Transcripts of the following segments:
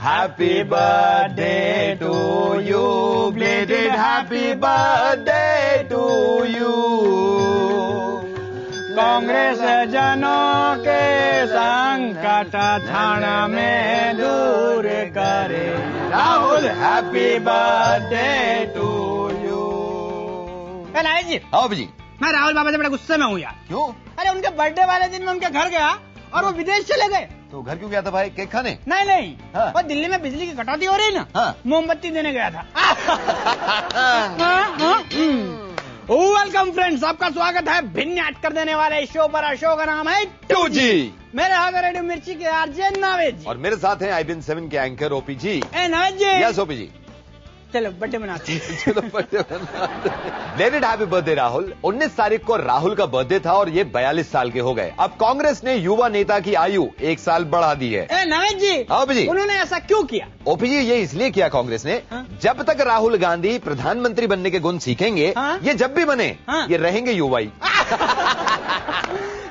Happy birthday to you, belated happy birthday to you. Congress जनों के संकट क्षण में दूर करे, Rahul happy birthday to you. Nayak ji, आओ जी। मैं राहुल बाबा से बड़े गुस्से में हूँ यार। क्यों? अरे उनके बर्थडे वाले दिन मैं उनके घर गया और वो विदेश चले गए। तो घर क्यों गया था भाई? केक खाने? नहीं हाँ। और दिल्ली में बिजली की कटौती हो रही ना, हाँ। मोमबत्ती देने गया था। वेलकम फ्रेंड्स, आपका स्वागत है भिन्न हट कर देने वाले शो पर। शो का नाम है 2G। मेरे हाथ रेडियो मिर्ची के आरजे नावेद जी और मेरे साथ हैं IBN 7 के एंकर ओपी जी। नावेद जी, यस ओपी जी। चलो बर्थडे मनाते हैं। चलो बर्थडे मनाते हैं। Blooded happy birthday Rahul. 19 तारीख को राहुल का बर्थडे था और ये 42 साल के हो गए। अब कांग्रेस ने युवा नेता की आयु 1 साल बढ़ा दी है। नावेद जी, ओपी जी, उन्होंने ऐसा क्यों किया? ओपी जी, ये इसलिए किया कांग्रेस ने, हाँ? जब तक राहुल गांधी प्रधानमंत्री बनने के गुण सीखेंगे, हाँ? ये जब भी बने, हाँ? ये रहेंगे युवा ही।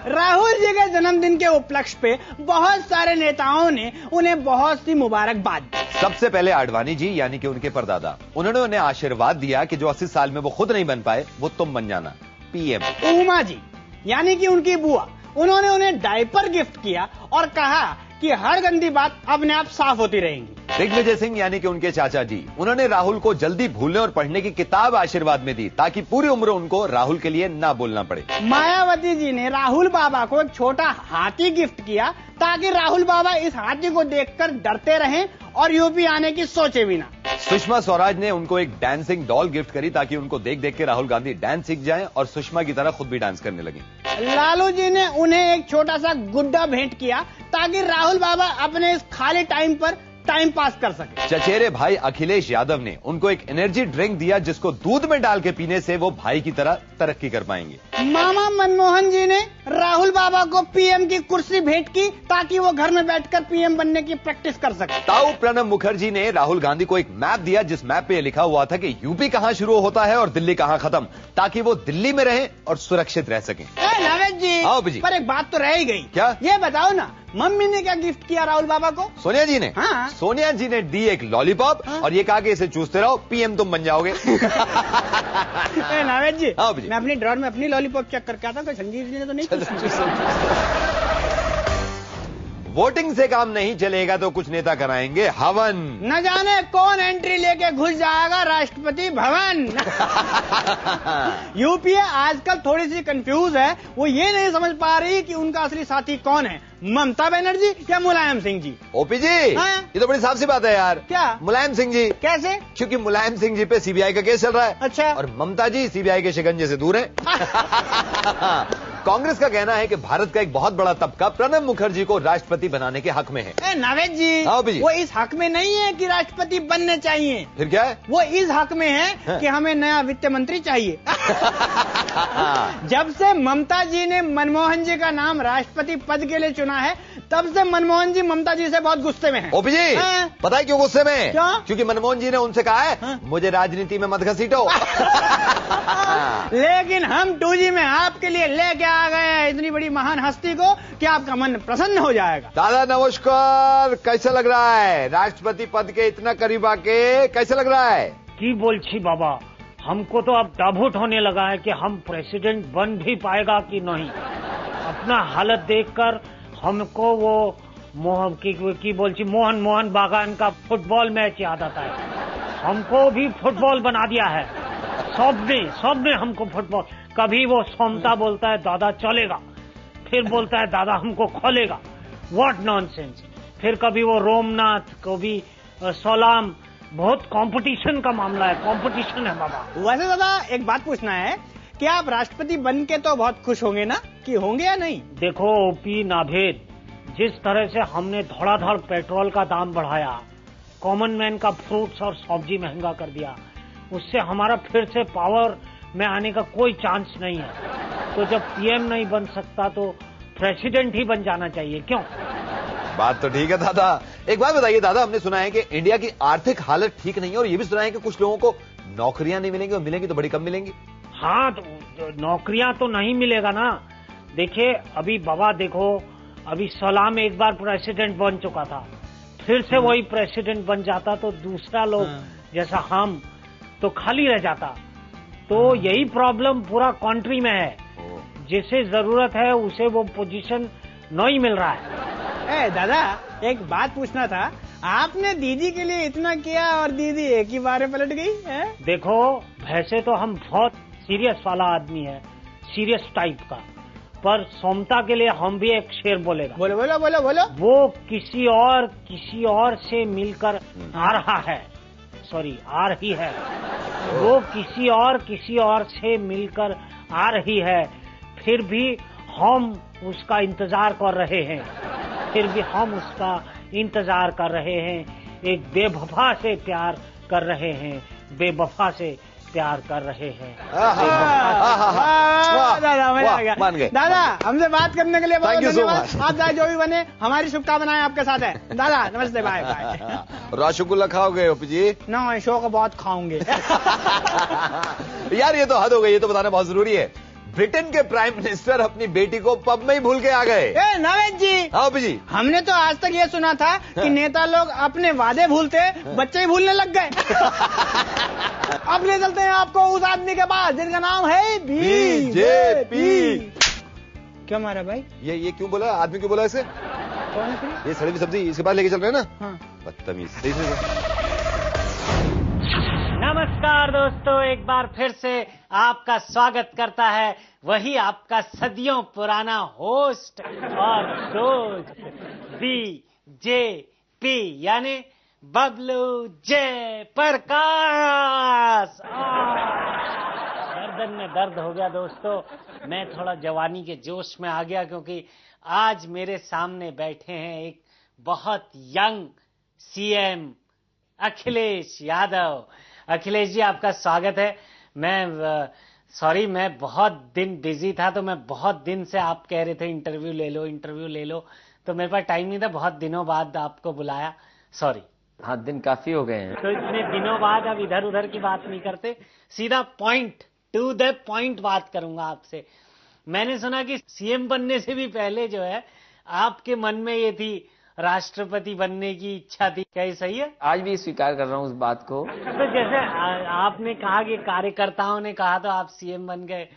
राहुल जी के जन्मदिन के उपलक्ष्य पे बहुत सारे नेताओं ने उन्हें बहुत सी मुबारकबाद दी। सबसे पहले आडवाणी जी यानी कि उनके परदादा, उन्होंने उन्हें आशीर्वाद दिया कि जो 80 साल में वो खुद नहीं बन पाए वो तुम बन जाना PM। उमा जी यानी कि उनकी बुआ, उन्होंने उन्हें डायपर गिफ्ट किया और कहा कि हर गंदी बात अपने आप साफ होती रहेंगी। दिग्विजय सिंह यानी कि उनके चाचा जी, उन्होंने राहुल को जल्दी भूलने और पढ़ने की किताब आशीर्वाद में दी ताकि पूरी उम्र उनको राहुल के लिए ना बोलना पड़े। मायावती जी ने राहुल बाबा को एक छोटा हाथी गिफ्ट किया ताकि राहुल बाबा इस हाथी को देखकर डरते रहें और यूपी आने की सोचे भी ना। सुषमा स्वराज ने उनको एक डांसिंग डॉल गिफ्ट करी ताकि उनको देख देख के राहुल गांधी डांस सीख जाएं और सुषमा की तरह खुद भी डांस करने लगे। लालू जी ने उन्हें एक छोटा सा गुड्डा भेंट किया ताकि राहुल बाबा अपने इस खाली टाइम पर टाइम पास कर सके। चचेरे भाई अखिलेश यादव ने उनको एक एनर्जी ड्रिंक दिया जिसको दूध में डाल के पीने से वो भाई की तरह तरक्की कर पाएंगे। मामा मनमोहन जी ने राहुल बाबा को PM की कुर्सी भेंट की ताकि वो घर में बैठकर PM बनने की प्रैक्टिस कर सके। ताऊ प्रणब मुखर्जी ने राहुल गांधी को एक मैप दिया जिस मैप पे लिखा हुआ था कि यूपी कहां शुरू होता है और दिल्ली कहां खत्म, ताकि वो दिल्ली में रहें और सुरक्षित रह सकें। नावेद जी, जी, पर एक बात तो रह ही गई। क्या? ये बताओ ना, मम्मी ने क्या गिफ्ट किया राहुल बाबा को? सोनिया जी ने? हाँ। सोनिया जी ने दी एक लॉलीपॉप, हाँ? और ये कहा कि इसे चूसते रहो, PM तुम बन जाओगे। नावेद जी, जी, मैं अपनी ड्रॉर में अपनी लॉलीपॉप चेक करके आता हूँ, संजीव जी ने तो नहीं। वोटिंग से काम नहीं चलेगा तो कुछ नेता कराएंगे हवन। न जाने कौन एंट्री लेके घुस जाएगा राष्ट्रपति भवन। यूपीए आजकल थोड़ी सी कंफ्यूज है, वो ये नहीं समझ पा रही कि उनका असली साथी कौन है, ममता बनर्जी या मुलायम सिंह जी। ओपी जी, हाँ? ये तो बड़ी साफ सी बात है यार। क्या? मुलायम सिंह जी। कैसे? क्योंकि मुलायम सिंह जी पे CBI का केस चल रहा है। अच्छा। और ममता जी CBI के शिकंजे से दूर है। कांग्रेस का कहना है कि भारत का एक बहुत बड़ा तबका प्रणब मुखर्जी को राष्ट्रपति बनाने के हक में है। नावेद जी, वो इस हक में नहीं है कि राष्ट्रपति बनने चाहिए। फिर क्या है? वो इस हक में है कि हमें नया वित्त मंत्री चाहिए। जब से ममता जी ने मनमोहन जी का नाम राष्ट्रपति पद के लिए चुना है, तब से मनमोहन जी ममता जी से बहुत गुस्से में हैं। ओपी जी, पता है क्यों गुस्से में? क्यों? क्योंकि मनमोहन जी ने उनसे कहा है, मुझे राजनीति में मत घसीटो। लेकिन हम 2G में आपके लिए लेके आ गए हैं इतनी बड़ी महान हस्ती को कि आपका मन प्रसन्न हो जाएगा। दादा नमस्कार, कैसा लग रहा है? राष्ट्रपति पद के इतना करीब आके कैसा लग रहा है? की बोलछी बाबा, हमको तो अब डाउट होने लगा है कि हम प्रेसिडेंट बन भी पाएगा कि नहीं। अपना हालत देखकर हमको वो मोहन बागान का फुटबॉल मैच याद आता है। हमको भी फुटबॉल बना दिया है, सबने हमको फुटबॉल। कभी वो सोमता बोलता है दादा चलेगा, फिर बोलता है दादा हमको खोलेगा। What nonsense. फिर कभी वो रोमनाथ, कभी सोलाम। बहुत कंपटीशन का मामला है, कंपटीशन है बाबा। वैसे दादा एक बात पूछना है कि आप राष्ट्रपति बन के तो बहुत खुश होंगे ना, कि होंगे या नहीं? देखो ओपी नाभेद, जिस तरह से हमने धड़ाधड़ पेट्रोल का दाम बढ़ाया, कॉमन मैन का फ्रूट्स और सब्जी महंगा कर दिया, उससे हमारा फिर से पावर में आने का कोई चांस नहीं है। तो जब PM नहीं बन सकता तो प्रेसिडेंट ही बन जाना चाहिए, क्यों? बात तो ठीक है दादा। एक बात बताइए दादा, हमने सुना है कि इंडिया की आर्थिक हालत ठीक नहीं है और ये भी सुना है कि कुछ लोगों को नौकरियां नहीं मिलेंगी और मिलेंगी तो बड़ी कम मिलेंगी। हाँ, तो नौकरियां तो नहीं मिलेगा ना। देखिए अभी बाबा देखो, अभी सलाम एक बार प्रेसिडेंट बन चुका था, फिर से वही प्रेसिडेंट बन जाता तो दूसरा लोग जैसा हम तो खाली रह जाता। तो यही प्रॉब्लम पूरा कंट्री में है, जिसे जरूरत है उसे वो पोजीशन नहीं मिल रहा है। दादा एक बात पूछना था, आपने दीदी के लिए इतना किया और दीदी एक ही बार में पलट गई है? देखो वैसे तो हम बहुत सीरियस वाला आदमी है, सीरियस टाइप का, पर सोमता के लिए हम भी एक शेर बोलेगा। बोलो बोलो बोलो बोलो। वो किसी और से मिलकर आ रहा है, सॉरी आ रही है, वो किसी और से मिलकर आ रही है, फिर भी हम उसका इंतजार कर रहे हैं, फिर भी हम उसका इंतजार कर रहे हैं। एक बेवफा से प्यार कर रहे हैं, बेवफा से प्यार कर रहे हैं। दादा मजा आ गया। मान गए दादा, हमसे बात करने के लिए बहुत धन्यवाद। आप चाहे जो भी बने, हमारी शुभकामनाएं आपके साथ है। दादा नमस्ते, बाय बाय। रसगुल्ला खाओगे ओपी जी? ना, शो को बहुत खाऊंगे। यार ये तो हद हो गई, ये तो बताना बहुत जरूरी है। ब्रिटेन के प्राइम मिनिस्टर अपनी बेटी को पब में ही भूल के आ गए। नवेद जी, हाँ ओपी जी, हमने तो आज तक ये सुना था कि नेता लोग अपने वादे भूलते, बच्चे ही भूलने लग गए। अब ले चलते हैं आपको उस आदमी के पास जिनका नाम है बीजेपी। क्या मारा भाई? ये क्यों बोला? आदमी क्यों बोला इसे? कौन है? ये सड़ी हुई सब्जी इसके पास लेके चल रहे हैं ना? हाँ। बदतमीज। सही से। नमस्कार दोस्तों, एक बार फिर से आपका स्वागत करता है वही आपका सदियों पुराना होस्ट और दोस्त बीजेपी, यानी बबलू जयप्रकाश। गर्दन में दर्द हो गया दोस्तों, मैं थोड़ा जवानी के जोश में आ गया, क्योंकि आज मेरे सामने बैठे हैं एक बहुत यंग सीएम अखिलेश यादव। अखिलेश जी आपका स्वागत है। मैं बहुत दिन बिजी था, तो मैं बहुत दिन से आप कह रहे थे इंटरव्यू ले लो, तो मेरे पास टाइम नहीं था, बहुत दिनों बाद आपको बुलाया, सॉरी। हाँ, दिन काफी हो गए हैं। तो इतने दिनों बाद अब इधर उधर की बात नहीं करते, सीधा पॉइंट टू द पॉइंट बात करूंगा आपसे। मैंने सुना कि सीएम बनने से भी पहले जो है आपके मन में ये थी राष्ट्रपति बनने की इच्छा थी, क्या सही है? आज भी स्वीकार कर रहा हूँ उस बात को। तो जैसे आपने कहा कि कार्यकर्ताओं ने कहा तो आप सीएम बन गए,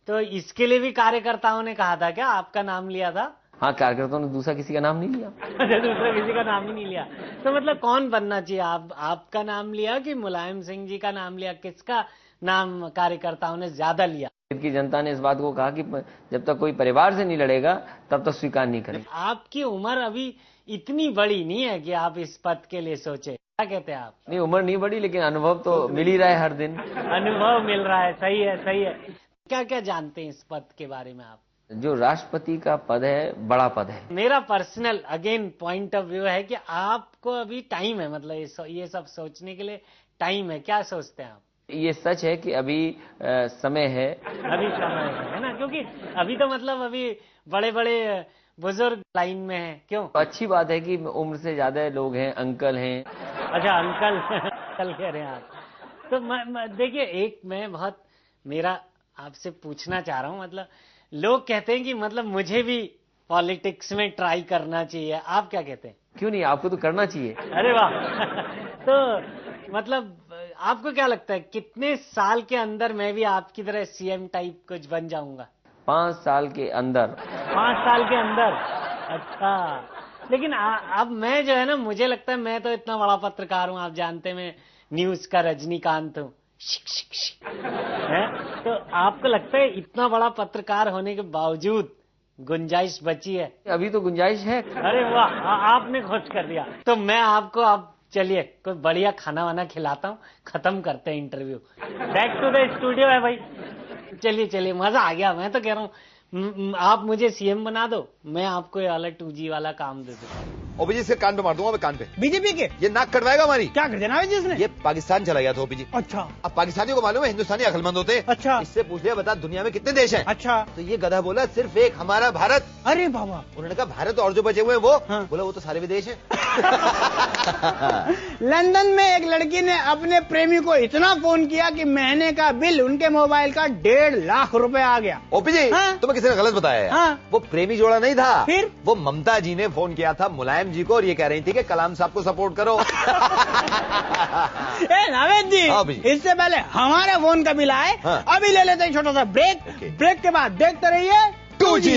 तो इसके लिए भी कार्यकर्ताओं ने कहा था क्या? आपका नाम लिया था? हाँ, कार्यकर्ताओं ने दूसरा किसी का नाम नहीं लिया। दूसरा किसी का नाम ही नहीं लिया, तो मतलब कौन बनना चाहिए? आपका नाम लिया कि मुलायम सिंह जी का नाम लिया? किसका नाम कार्यकर्ताओं ने ज्यादा लिया? की जनता ने इस बात को कहा कि जब तक कोई परिवार से नहीं लड़ेगा तब तक स्वीकार नहीं करेंगे। आपकी उम्र अभी इतनी बड़ी नहीं है कि आप इस पद के लिए सोचे, क्या कहते हैं आप? नहीं, उम्र नहीं बड़ी, लेकिन अनुभव तो मिल ही रहा है हर दिन। अनुभव मिल रहा है, सही है सही है। क्या क्या जानते हैं इस पद के बारे में आप? जो राष्ट्रपति का पद है, बड़ा पद है। मेरा personal again point of view है कि आपको अभी टाइम है, मतलब ये सब सोचने के लिए टाइम है। क्या सोचते हैं आप? ये सच है कि अभी समय है, अभी समय है ना, क्योंकि अभी तो मतलब अभी बड़े बड़े बुजुर्ग लाइन में हैं। क्यों? अच्छी बात है कि उम्र से ज्यादा लोग हैं, अंकल हैं। अच्छा, अंकल अंकल कह रहे हैं आप। तो देखिए, एक मैं बहुत मेरा आपसे पूछना चाह रहा हूँ, मतलब लोग कहते हैं कि मतलब मुझे भी पॉलिटिक्स में ट्राई करना चाहिए, आप क्या कहते हैं? क्यों नहीं, आपको तो करना चाहिए। अरे वाह। तो मतलब आपको क्या लगता है कितने साल के अंदर मैं भी आपकी तरह सीएम टाइप कुछ बन जाऊंगा? 5 साल के अंदर। 5 साल के अंदर? अच्छा, लेकिन अब मैं जो है ना, मुझे लगता है मैं तो इतना बड़ा पत्रकार हूँ, आप जानते हैं मैं न्यूज का रजनीकांत हूँ, है? तो आपको लगता है इतना बड़ा पत्रकार होने के बावजूद गुंजाइश बची है? अभी तो गुंजाइश है। अरे वाह, आपने खुश कर दिया। तो मैं आपको अब चलिए कोई बढ़िया खाना वाना खिलाता हूँ, खत्म करते हैं interview. Back to the studio है भाई। चलिए मजा आ गया। मैं तो कह रहा हूँ आप मुझे सीएम बना दो, मैं आपको ये वाला 2G वाला काम दे दूँ। ओपी जी इसके कान पे मार दूंगा मैं, कान पे। बीजेपी के ये नाक कटवाएगा हमारी। क्या कर देना है जिसने? ये पाकिस्तान चला गया था ओपी जी। अच्छा। अब पाकिस्तानियों को मालूम है हिंदुस्तानी अक्लमंद होते हैं। अच्छा। इससे पूछ लिया, बता दुनिया में कितने देश हैं? अच्छा। तो ये गधा बोला सिर्फ एक, हमारा भारत। अरे बाबा। उन्होंने कहा भारत और जो बचे हुए हैं वो? हाँ। बोला वो तो सारे विदेश हैं। लंदन में एक लड़की ने अपने प्रेमी को इतना फोन किया कि महीने का बिल उनके मोबाइल का 1.5 लाख रुपए आ गया। ओपी जी, हाँ? तुम्हें किसी ने गलत बताया है। हाँ? वो प्रेमी जोड़ा नहीं था, फिर वो ममता जी ने फोन किया था मुलायम जी को और ये कह रही थी कि कलाम साहब को सपोर्ट करो। नावेद जी, हाँ इससे पहले हमारे फोन का बिल आए। हाँ? अभी ले लेते हैं छोटा सा ब्रेक। ब्रेक के बाद देखते रहिए 2G।